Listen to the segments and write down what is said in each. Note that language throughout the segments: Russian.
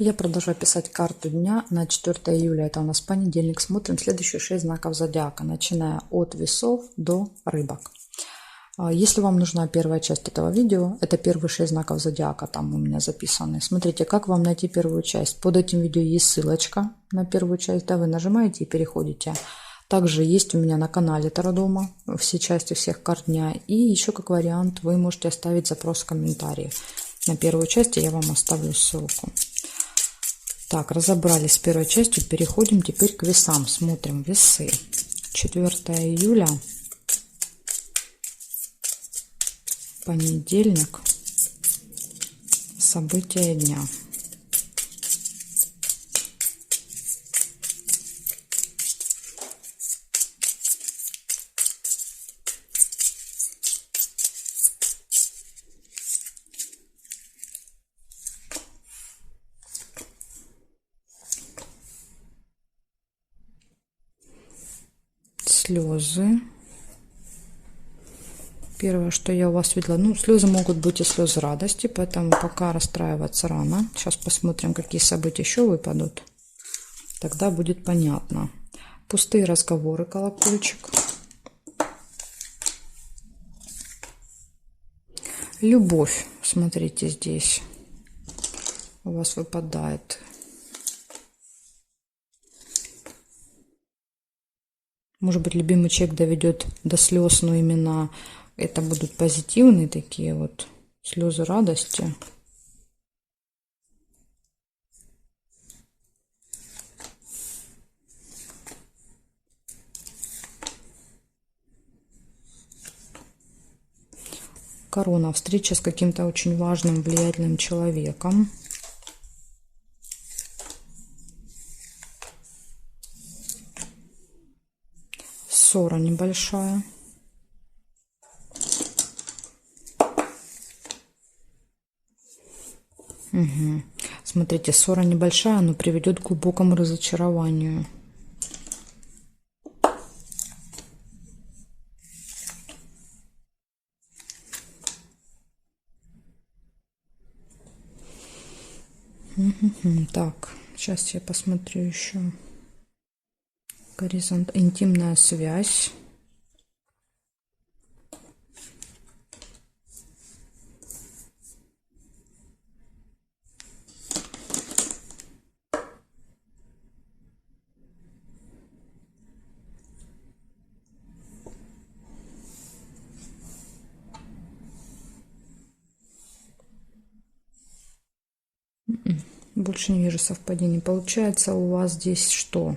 Я продолжаю писать карту дня на 4 июля. Это у нас понедельник. Смотрим следующие 6 знаков зодиака, начиная от весов до рыбок. Если вам нужна первая часть этого видео, это первые 6 знаков зодиака, там у меня записаны. Смотрите, как вам найти первую часть. Под этим видео есть ссылочка на первую часть. Да, вы нажимаете и переходите. Также есть у меня на канале Таро-дома все части всех карт дня. И еще как вариант вы можете оставить запрос в комментарии. На первую часть я вам оставлю ссылку. Так, разобрались с первой частью, переходим теперь к весам. Смотрим весы. 4 июля, понедельник, события дня. Слезы. Первое, что я у вас видела, слезы могут быть и слезы радости, поэтому пока расстраиваться рано. Сейчас посмотрим, какие события еще выпадут. Тогда будет понятно. Пустые разговоры, колокольчик. Любовь, смотрите, здесь у вас выпадает. Может быть, любимый человек доведет до слез, но именно это будут позитивные такие вот слезы радости. Корона. Встреча с каким-то очень важным, влиятельным человеком. Ссора небольшая. Угу. Смотрите, ссора небольшая, но приведет к глубокому разочарованию. Так, сейчас я посмотрю еще. Горизонт, интимная связь. Больше не вижу совпадений. Получается, у вас здесь что?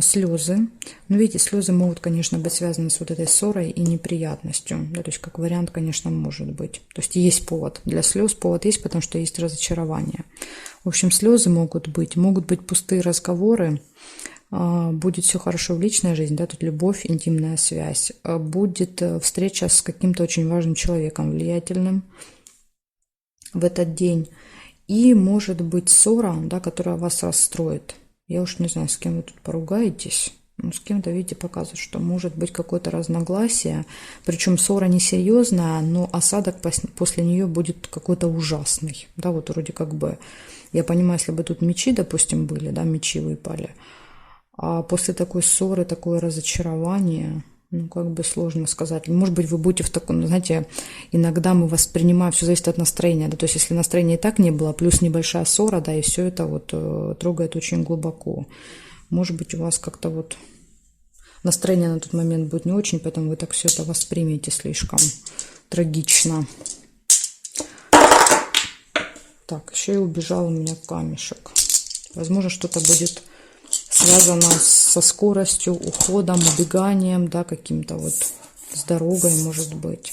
Слезы. Но видите, слезы могут, конечно, быть связаны с вот этой ссорой и неприятностью. Да, то есть, как вариант, конечно, может быть. То есть, есть повод для слез. Повод есть, потому что есть разочарование. В общем, слезы могут быть пустые разговоры. Будет все хорошо в личной жизни, да, тут любовь, интимная связь. Будет встреча с каким-то очень важным человеком, влиятельным в этот день. И может быть ссора, да, которая вас расстроит. Я уж не знаю, с кем вы тут поругаетесь. Но с кем-то, видите, показывает, что может быть какое-то разногласие. Причем ссора несерьезная, но осадок после нее будет какой-то ужасный. Да, вот вроде как бы, я понимаю, если бы тут мечи, допустим, были, да, мечи выпали. А после такой ссоры, такое разочарование, как бы сложно сказать. Может быть, вы будете в таком, знаете, иногда мы воспринимаем, все зависит от настроения, да, то есть если настроения и так не было, плюс небольшая ссора, да, и все это вот трогает очень глубоко. Может быть, у вас как-то вот настроение на тот момент будет не очень, поэтому вы так все это воспримете слишком трагично. Так, еще и убежал у меня камешек. Возможно, что-то будет связано со скоростью, уходом, убеганием, да, каким-то вот с дорогой, может быть.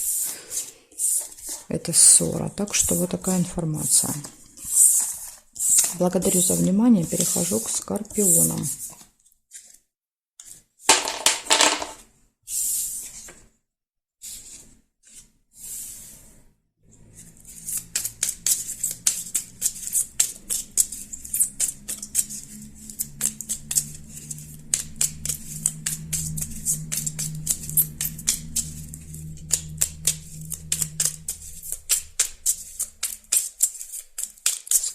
Это ссора. Так что вот такая информация. Благодарю за внимание. Перехожу к скорпионам.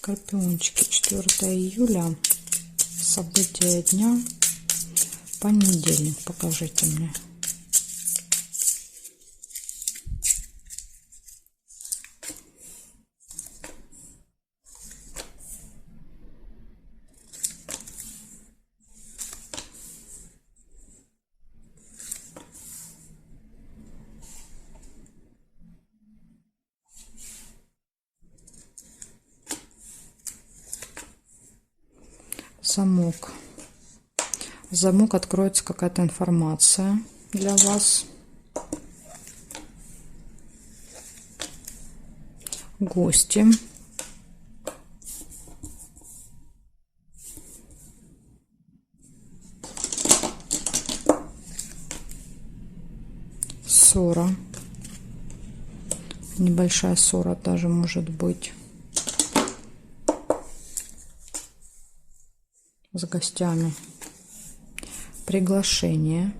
Скорпиончики, 4 июля, события дня, понедельник, покажите мне. Замок. Замок, откроется какая-то информация для вас. Гости. Ссора. Небольшая ссора даже может быть. С гостями. Приглашение.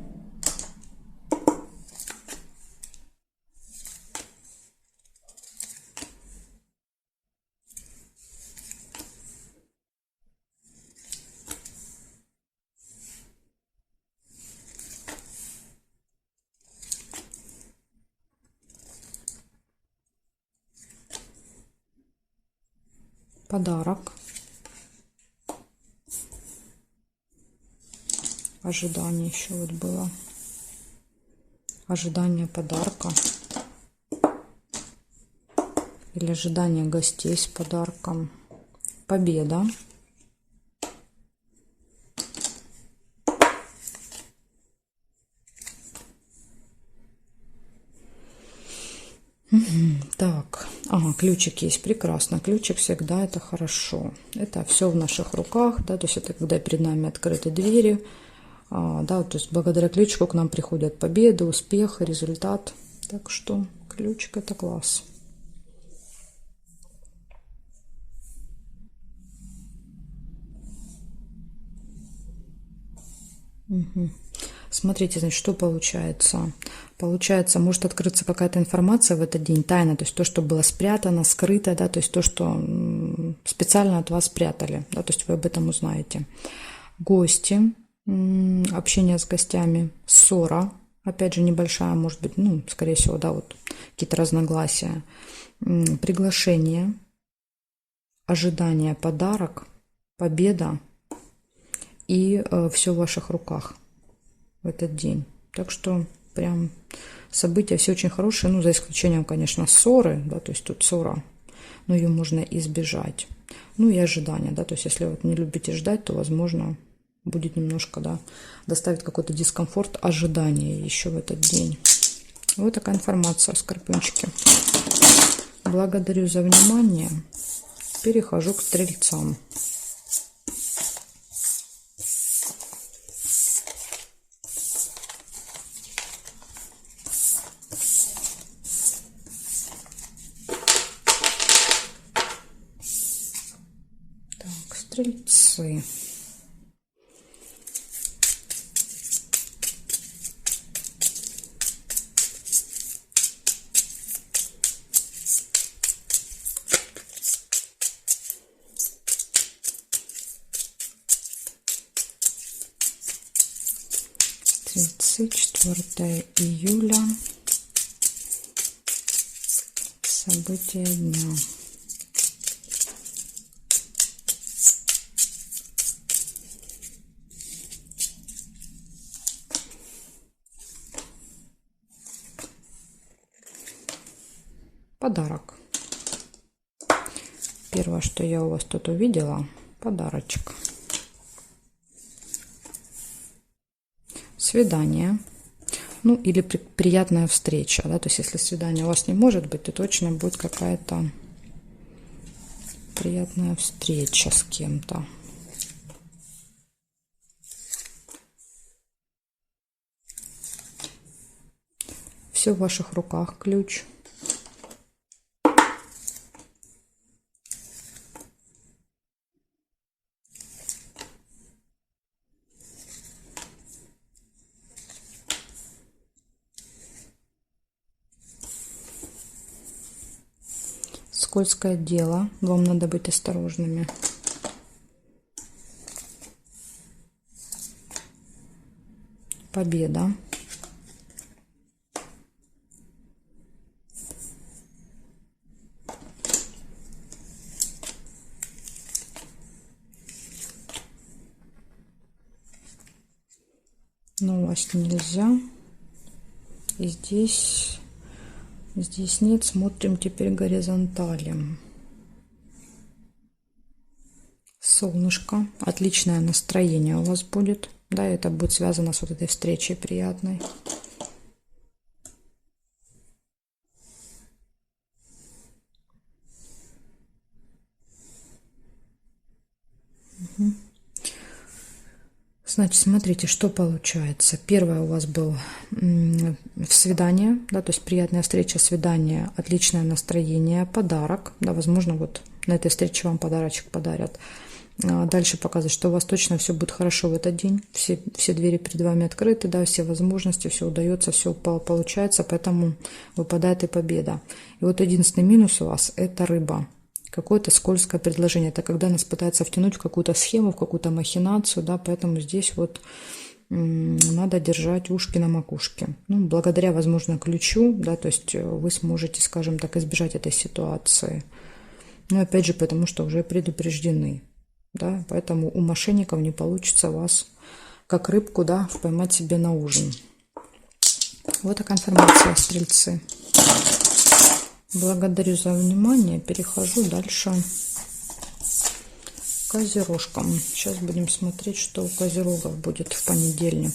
Подарок. Ожидание еще вот было. Ожидание подарка. Или ожидание гостей с подарком. Победа. Так, ага, ключик есть, прекрасно. Ключик всегда это хорошо. Это все в наших руках, да, то есть это когда перед нами открыты двери, да, то есть благодаря ключику к нам приходят победы, успех, результат. Так что ключик это класс. Угу. Смотрите, значит, что получается. Получается, может открыться какая-то информация в этот день, тайна, то есть то, что было спрятано, скрыто, да, то есть то, что специально от вас спрятали, да, то есть вы об этом узнаете. Гости, общение с гостями, ссора, опять же небольшая, может быть, ну, скорее всего, да, вот какие-то разногласия, приглашение, ожидание, подарок, победа и все в ваших руках в этот день. Так что прям события все очень хорошие, ну, за исключением, конечно, ссоры, да, то есть тут ссора, но ее можно избежать. Ну и ожидания, да, то есть если вот не любите ждать, то, возможно, будет немножко, да, доставит какой-то дискомфорт ожидания еще в этот день. Вот такая информация, скорпиончики. Благодарю за внимание. Перехожу к стрельцам. Так, стрельцы. Стрельцы, 4 июля. События дня. Подарок. Первое, что я у вас тут увидела, подарочек. Свидание. Ну, или приятная встреча, да, то есть если свидание у вас не может быть, то точно будет какая-то приятная встреча с кем-то. Все в ваших руках, ключ. скользкое дело, вам надо быть осторожными. Победа. Но упасть нельзя. И здесь нет. Смотрим теперь горизонтали. Солнышко. Отличное настроение у вас будет. Да, это будет связано с вот этой встречей приятной. Угу. Значит, смотрите, что получается. Первое у вас было свидание, да, то есть приятная встреча, свидание, отличное настроение, подарок, да, возможно, вот на этой встрече вам подарочек подарят. Дальше показывает, что у вас точно все будет хорошо в этот день, все двери перед вами открыты, да, все возможности, все удается, все получается, поэтому выпадает и победа. И вот единственный минус у вас – это рыба. Какое-то скользкое предложение. Это когда нас пытаются втянуть в какую-то схему, в какую-то махинацию, да, поэтому здесь вот надо держать ушки на макушке. Ну, благодаря, возможно, ключу, да, то есть вы сможете, скажем так, избежать этой ситуации. Но опять же, потому что уже предупреждены, да, поэтому у мошенников не получится вас, как рыбку, да, поймать себе на ужин. Вот такая информация, стрельцы. Благодарю за внимание. Перехожу дальше к козерожкам. Сейчас будем смотреть, что у козерогов будет в понедельник.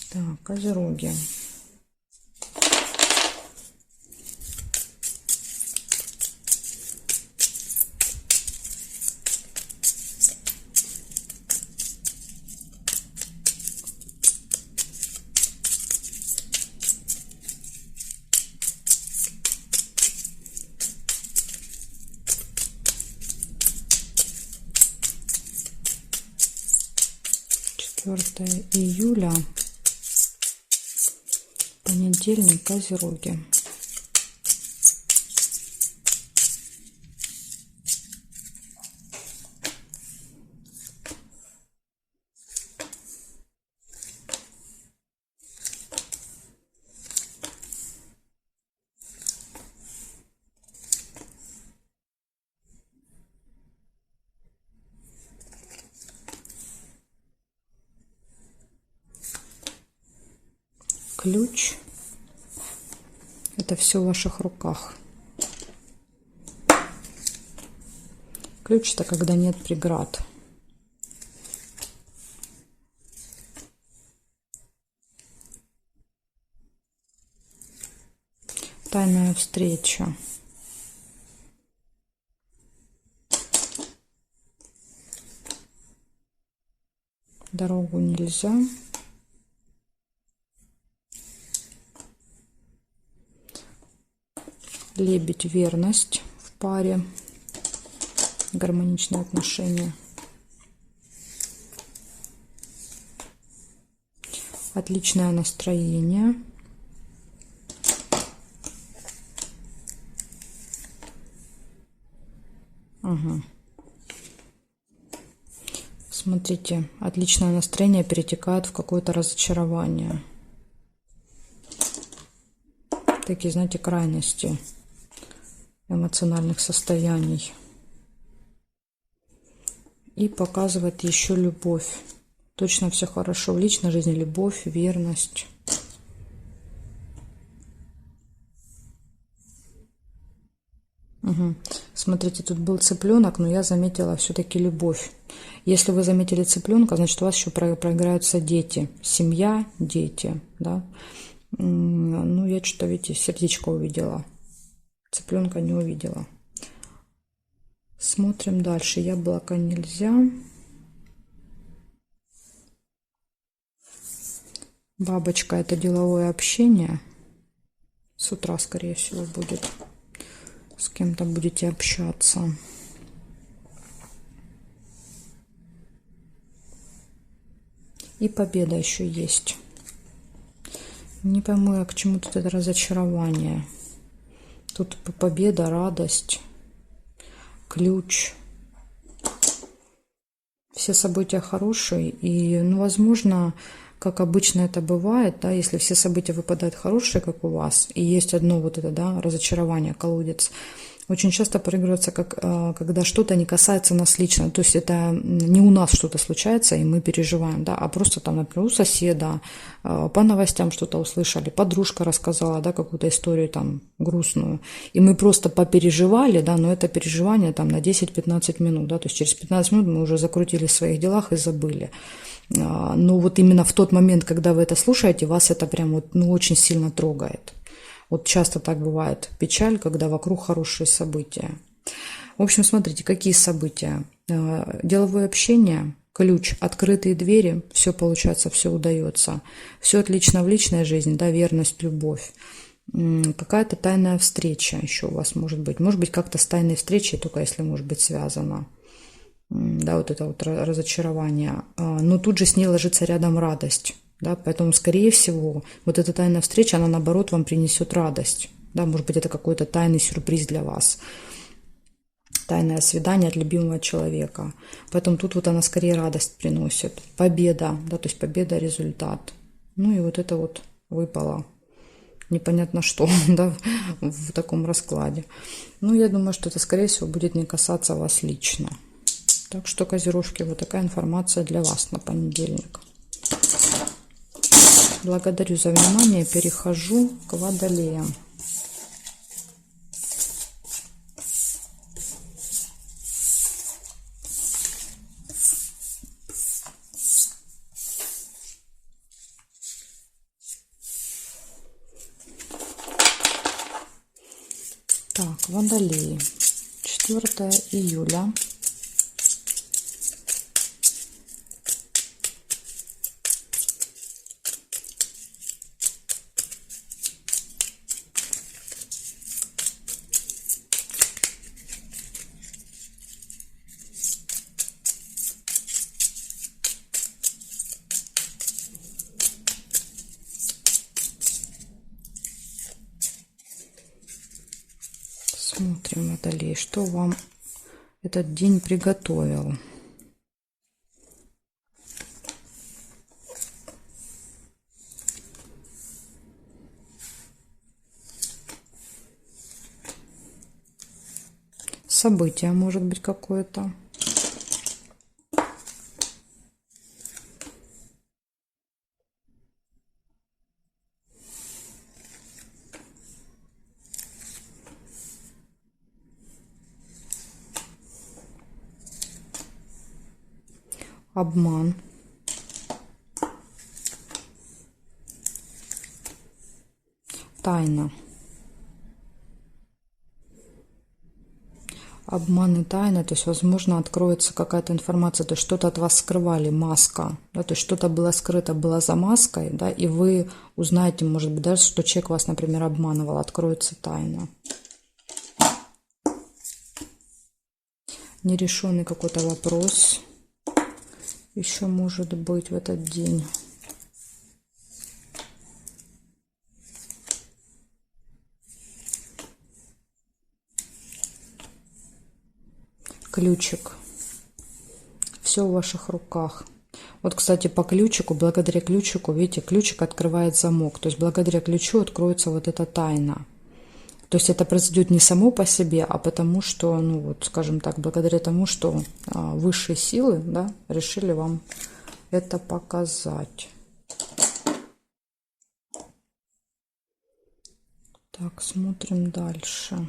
Так, козероги. Июля, понедельник, козероги. Ключ. Это все в ваших руках. Ключ – это когда нет преград. Тайная встреча. Дорогу нельзя. Лебедь, верность в паре, гармоничные отношения. Отличное настроение. Ага. Смотрите, отличное настроение перетекает в какое-то разочарование. Такие, знаете, крайности эмоциональных состояний. И показывает еще любовь. Точно все хорошо. В личной жизни любовь, верность. Угу. Смотрите, тут был цыпленок, но я заметила все-таки любовь. Если вы заметили цыпленка, значит, у вас еще проиграются дети. Семья, дети, да. Ну, я что-то, видите, сердечко увидела. Цыпленка не увидела. Смотрим дальше. Яблоко нельзя. Бабочка – это деловое общение. С утра, скорее всего, будет. С кем-то будете общаться. И победа еще есть. Не пойму я, к чему тут это разочарование. Тут победа, радость, ключ. Все события хорошие, и, ну, возможно, как обычно это бывает, да, если все события выпадают хорошие, как у вас, и есть одно вот это, да, разочарование, колодец, очень часто проигрывается, когда что-то не касается нас лично, то есть это не у нас что-то случается, и мы переживаем, да, а просто там, например, у соседа, по новостям что-то услышали, подружка рассказала, да, какую-то историю там грустную, и мы просто попереживали, да, но это переживание там на 10-15 минут, да, то есть через 15 минут мы уже закрутились в своих делах и забыли. Но вот именно в тот момент, когда вы это слушаете, вас это прям вот, ну, очень сильно трогает. Вот часто так бывает печаль, когда вокруг хорошие события. В общем, смотрите, какие события. Деловое общение, ключ, открытые двери, все получается, все удается. Все отлично в личной жизни, да, верность, любовь. Какая-то тайная встреча еще у вас может быть. Может быть, как-то с тайной встречей, только если может быть связано. Да, вот это вот разочарование. Но тут же с ней ложится рядом радость. Да, поэтому, скорее всего, вот эта тайная встреча, она, наоборот, вам принесет радость. Да, может быть, это какой-то тайный сюрприз для вас. Тайное свидание от любимого человека. Поэтому тут вот она скорее радость приносит. Победа, да, то есть победа, результат. Ну и вот это вот выпало. Непонятно что, да, в таком раскладе. Ну, я думаю, что это, скорее всего, будет не касаться вас лично. Так что, козерожки, вот такая информация для вас на понедельник. Благодарю за внимание. Перехожу к водолеям. Так, водолеи. 4 июля. Смотрим, водолей, что вам этот день приготовил. Событие может быть какое-то. Обман. Тайна. Обман и тайна, то есть, возможно, откроется какая-то информация, то есть что-то от вас скрывали, маска, да, то есть что-то было скрыто, было за маской, да, и вы узнаете, может быть, даже, что человек вас, например, обманывал, откроется тайна. Нерешенный какой-то вопрос еще может быть в этот день. Ключик. Все в ваших руках. Вот, кстати, по ключику, благодаря ключику, видите, ключик открывает замок. То есть благодаря ключу откроется вот эта тайна. То есть это произойдет не само по себе, а потому что, ну вот, скажем так, благодаря тому, что высшие силы, да, решили вам это показать. Так, смотрим дальше.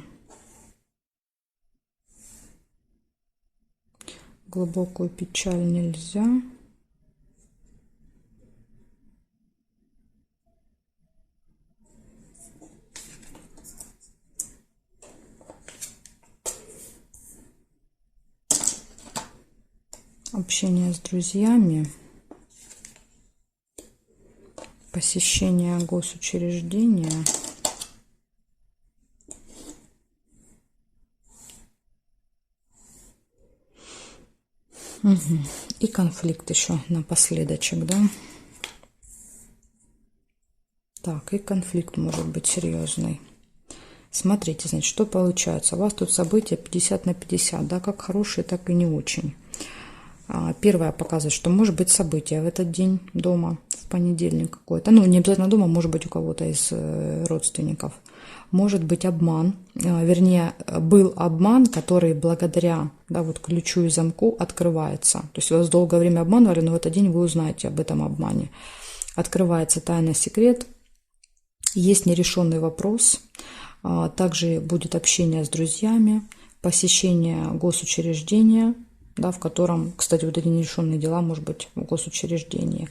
Глубокую печаль нельзя. Общение с друзьями. Посещение госучреждения. Угу. И конфликт еще напоследочек, да? Так, и конфликт может быть серьезный. Смотрите, значит, что получается. У вас тут события 50 на 50, да, как хорошие, так и не очень. Первое показывает, что может быть событие в этот день дома, в понедельник какой-то. Ну, не обязательно дома, может быть у кого-то из родственников. Может быть обман, вернее, был обман, который благодаря, да, вот ключу и замку открывается. То есть вас долгое время обманывали, но в этот день вы узнаете об этом обмане. Открывается тайный секрет, есть нерешенный вопрос, также будет общение с друзьями, посещение госучреждения, да, в котором, кстати, вот эти нерешенные дела, может быть, в госучреждении.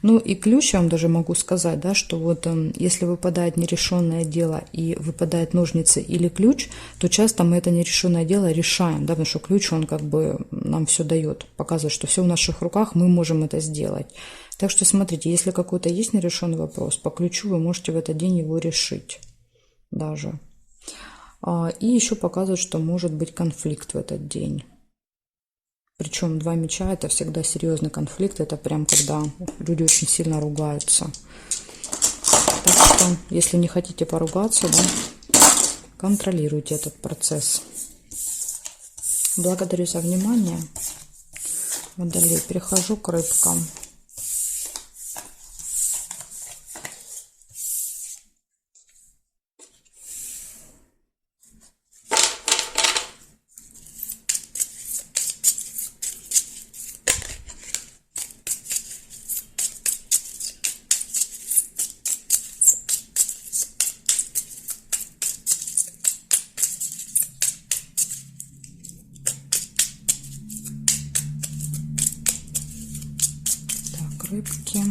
Ну и ключ, я вам даже могу сказать, да, что вот если выпадает нерешенное дело и выпадает ножницы или ключ, то часто мы это нерешенное дело решаем, да, потому что ключ, он как бы нам все дает, показывает, что все в наших руках, мы можем это сделать. Так что смотрите, если какой-то есть нерешенный вопрос, по ключу вы можете в этот день его решить даже. И еще показывает, что может быть конфликт в этот день. Причем 2 меча — это всегда серьезный конфликт, это прям когда люди очень сильно ругаются. Так что, если не хотите поругаться, да, контролируйте этот процесс. Благодарю за внимание. Водолей, перехожу к рыбкам. Рыбки.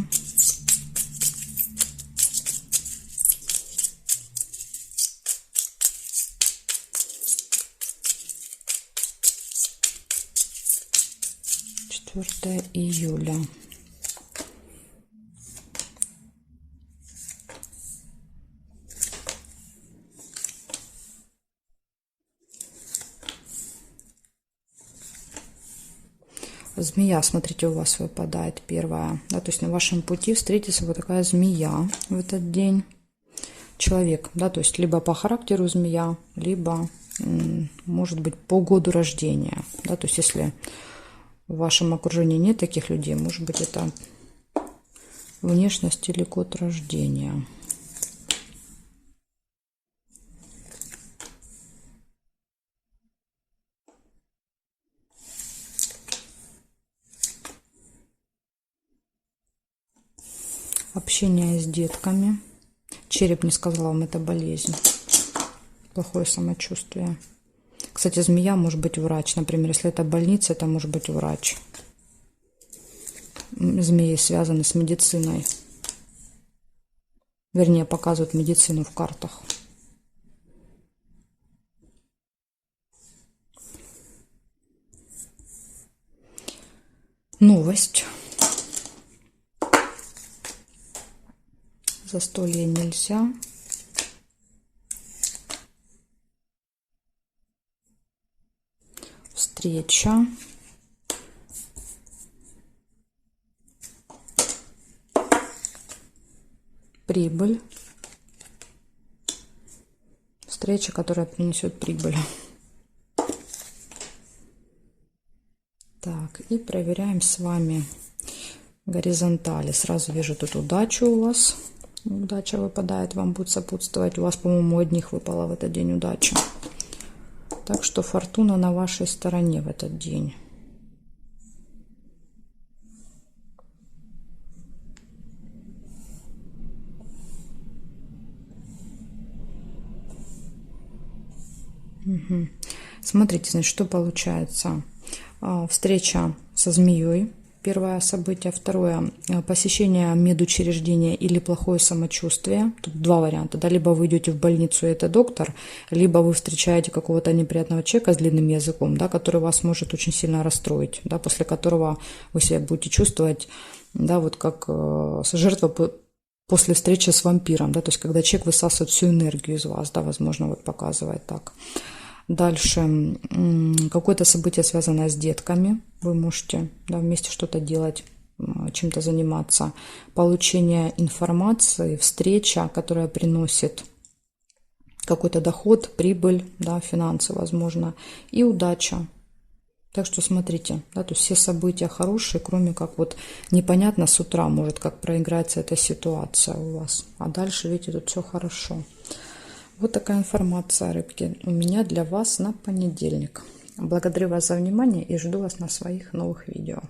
Четвертое июля. Змея, смотрите, у вас выпадает первая. Да, то есть на вашем пути встретится вот такая змея в этот день. Человек, да, то есть либо по характеру змея, либо, может быть, по году рождения. Да, то есть если в вашем окружении нет таких людей, может быть, это внешность или год рождения. Общение с детками. Череп не сказала вам, это болезнь. Плохое самочувствие. Кстати, змея может быть врач. Например, если это больница, это может быть врач. Змеи связаны с медициной. Вернее, показывают медицину в картах. Новость. Застолье нельзя. Встреча. Прибыль. Встреча, которая принесет прибыль. Так, и проверяем с вами горизонтали. Сразу вижу тут удачу у вас. Удача выпадает, вам будет сопутствовать. У вас, по-моему, у одних выпала в этот день удача. Так что фортуна на вашей стороне в этот день. Угу. Смотрите, значит, что получается. Встреча со змеей. Первое событие. Второе. Посещение медучреждения или плохое самочувствие. Тут 2 варианта. Да? Либо вы идете в больницу, и это доктор, либо вы встречаете какого-то неприятного человека с длинным языком, да, который вас может очень сильно расстроить, да, после которого вы себя будете чувствовать, да, вот как жертва после встречи с вампиром. Да, то есть когда человек высасывает всю энергию из вас, да, возможно, вот показывает так. Дальше какое-то событие, связанное с детками. Вы можете, да, вместе что-то делать. чем-то заниматься, получение информации, встреча, которая приносит какой-то доход, прибыль, да, финансы, возможно, и удача. Так что смотрите, да, то есть все события хорошие, кроме как вот непонятно с утра, может, как проиграется эта ситуация у вас. А дальше, видите, тут все хорошо. Вот такая информация, рыбки, у меня для вас на понедельник. Благодарю вас за внимание и жду вас на своих новых видео.